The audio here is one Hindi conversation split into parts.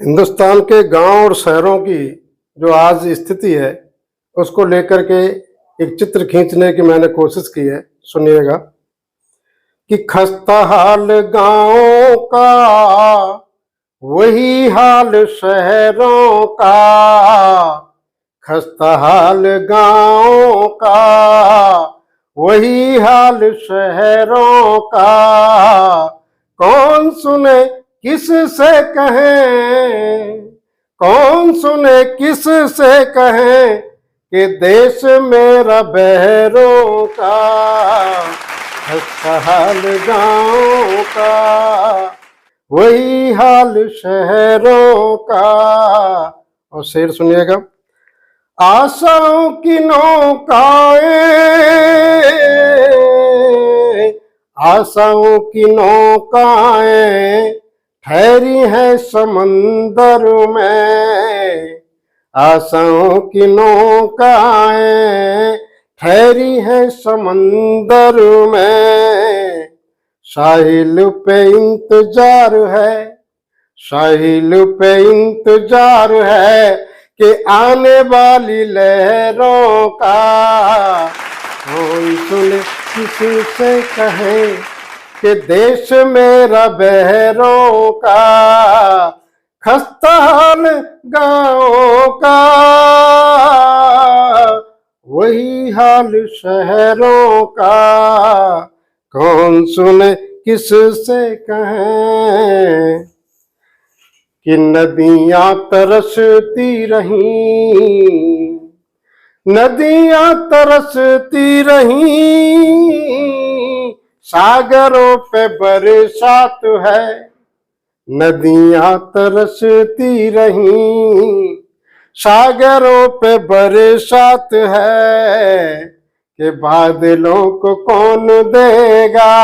हिंदुस्तान के गांव और शहरों की जो आज स्थिति है उसको लेकर के एक चित्र खींचने की मैंने कोशिश की है। सुनिएगा कि खस्ता हाल गांवों का वही हाल शहरों का, खस्ता हाल गांवों का वही हाल शहरों का। कौन सुने किस से कहें, कौन सुने किस से कहें कि देश मेरा बहरों का, खस्ता हाल गाँव का वही हाल शहरों का। और शेर सुनिएगा। आशाओं की नौकाएं, आशाओं की नौकाएं ठहरी है समंदर में, आशाओं की नौकाएं ठहरी है समंदर में। साहिल पे इंतजार है, साहिल पे इंतजार है कि आने वाली लहरों का। कौन सुने किसी से कहे कि देश मेरा बहरों का, खस्ता हाल गाँव का वही हाल शहरों का। कौन सुने किस से कहें कि नदियां तरसती रहीं, नदियां तरसती रहीं, सागरों पे बरसात है, नदियां तरसती रहीं, सागरों पे बरसात है कि बादलों को कौन देगा,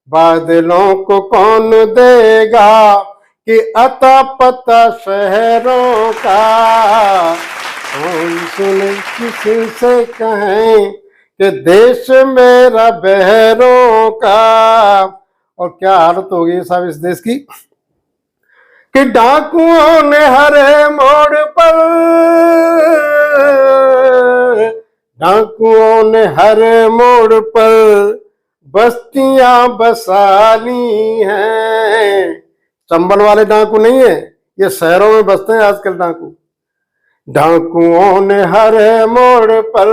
बादलों को कौन देगा कि अता पता शहरों का। कौन सुने किसी से कहें कि देश मेरा बहरों का। और क्या हालत हो गई साहब इस देश की कि डाकुओं ने हर मोड़ पर, डाकुओं ने हर मोड़ पर बस्तियां बसा ली हैं। चंबल वाले डाकू नहीं है, ये शहरों में बसते हैं आजकल डाकू। डाकुओं ने हर मोड़ पर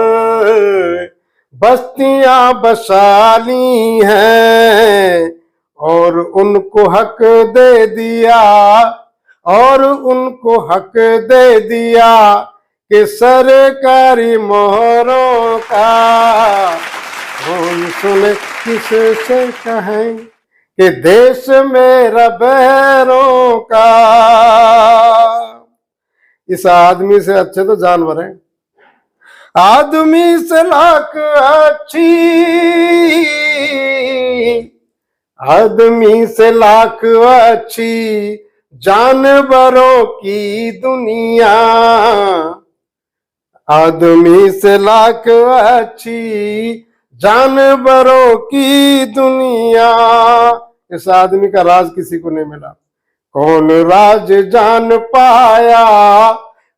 बस्तियां बसा ली हैं और उनको हक दे दिया, और उनको हक दे दिया कि सरकारी मोहरों का। कौन सुने किस से कहें कि देश मेरा बहरों का। इस आदमी से अच्छे तो जानवर हैं। आदमी से लाख अच्छी, आदमी से लाख अच्छी जानवरों की दुनिया, आदमी से लाख अच्छी जानवरों की दुनिया। इस आदमी का राज किसी को नहीं मिला। कौन राज जान पाया,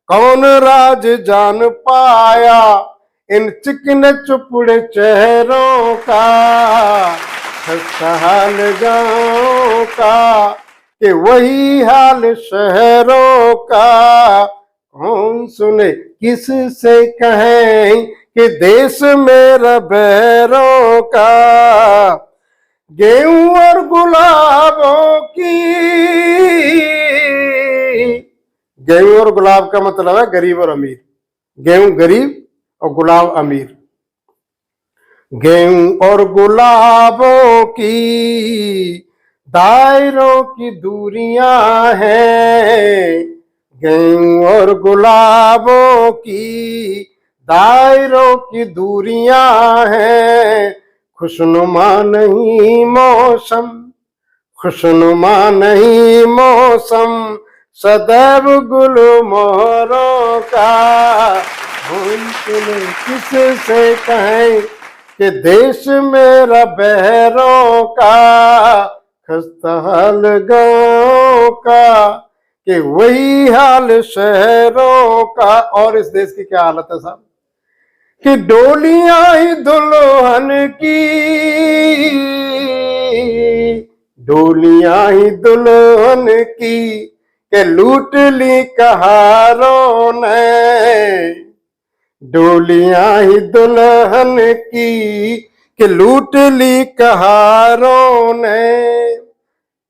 कौन राज जान पाया इन चिकने चुपड़े चेहरों का, खस्ता हाल गाँव का कि वही हाल शहरों का। कौन सुने किस से कहें कि देश मेरा बहरों का। गेहूं और गुलाबों की, गेहूं और गुलाब का मतलब है गरीब और अमीर। गेहूं गरीब और गुलाब अमीर। गेहूं और गुलाबों की दायरों की दूरियां हैं, गेहूं और गुलाबों की दायरों की दूरियां हैं। खुशनुमा नहीं मौसम, खुशनुमा नहीं मौसम सदैव गुल मोहरों का। हम सुने किस से कहें कि देश मेरा बहरों का, खस्ता हाल गाँव का कि वही हाल शहरों का। और इस देश की क्या हालत है साहब, कि डोलियां ही दुल्हन की, डोलियां ही दुल्हन की, के लूट ली कहारों ने, डोलियां ही दुल्हन की, के लूट ली कहारों ने।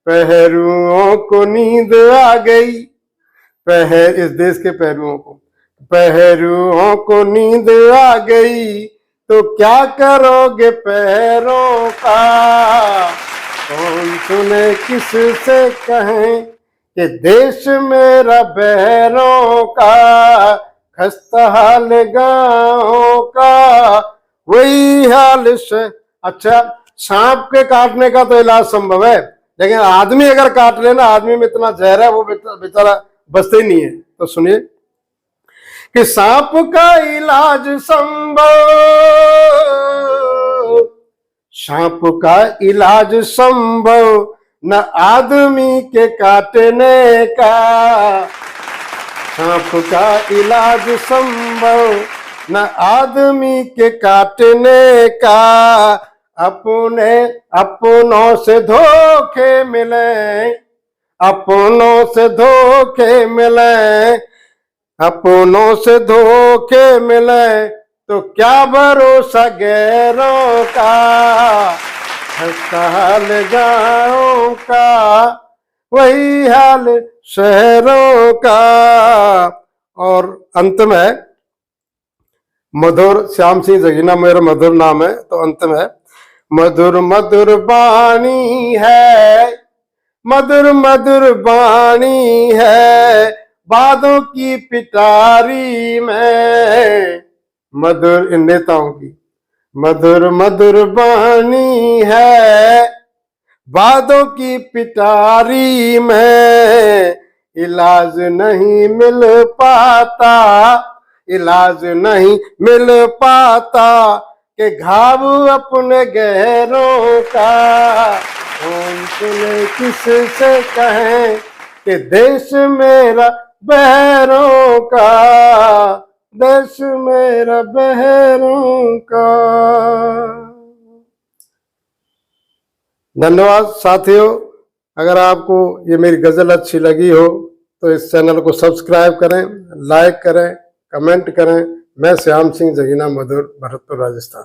पहरुओं को नींद आ गई, इस देश के पहरुओं को, पहरुओं को नींद आ गई, तो क्या करोगे पैरों का। कौन सुने किससे कहें कि देश मेरा बहरों का, खस्ता हाल गाँव का, वही हाल से। अच्छा, सांप के काटने का तो इलाज संभव है, लेकिन आदमी अगर काट लेना, आदमी में इतना जहर है, वो बेचारा बचते ही नहीं है। तो सुनिए कि सांप का इलाज संभव, सांप का इलाज संभव, न आदमी के काटने का, सांप का इलाज संभव, न आदमी के काटने का। अपनों से धोखे मिले, अपनों से धोखे मिले, अपनों से धोखे मिले, तो क्या भरोसा गैरों का, हाल गाँव का, वही हाल शहरों का। और अंत में मधुर, श्याम सिंह जगीना मेरा मधुर नाम है, तो अंत में मधुर मधुर बाणी है, मधुर मधुर बाणी है, बादों की पिटारी में, मधुर इन नेताओं की मधुर मधुर बाणी है, बादों की पिटारी में। इलाज नहीं मिल पाता, इलाज नहीं मिल पाता, के घाव अपने गहरों का। कौन सुने किससे कहें कि देश मेरा बहरों का, देश मेरा बहरों का। धन्यवाद साथियों। अगर आपको ये मेरी गजल अच्छी लगी हो तो इस चैनल को सब्सक्राइब करें, लाइक करें, कमेंट करें। मैं श्याम सिंह जगीना, मधुर, भरतपुर, राजस्थान।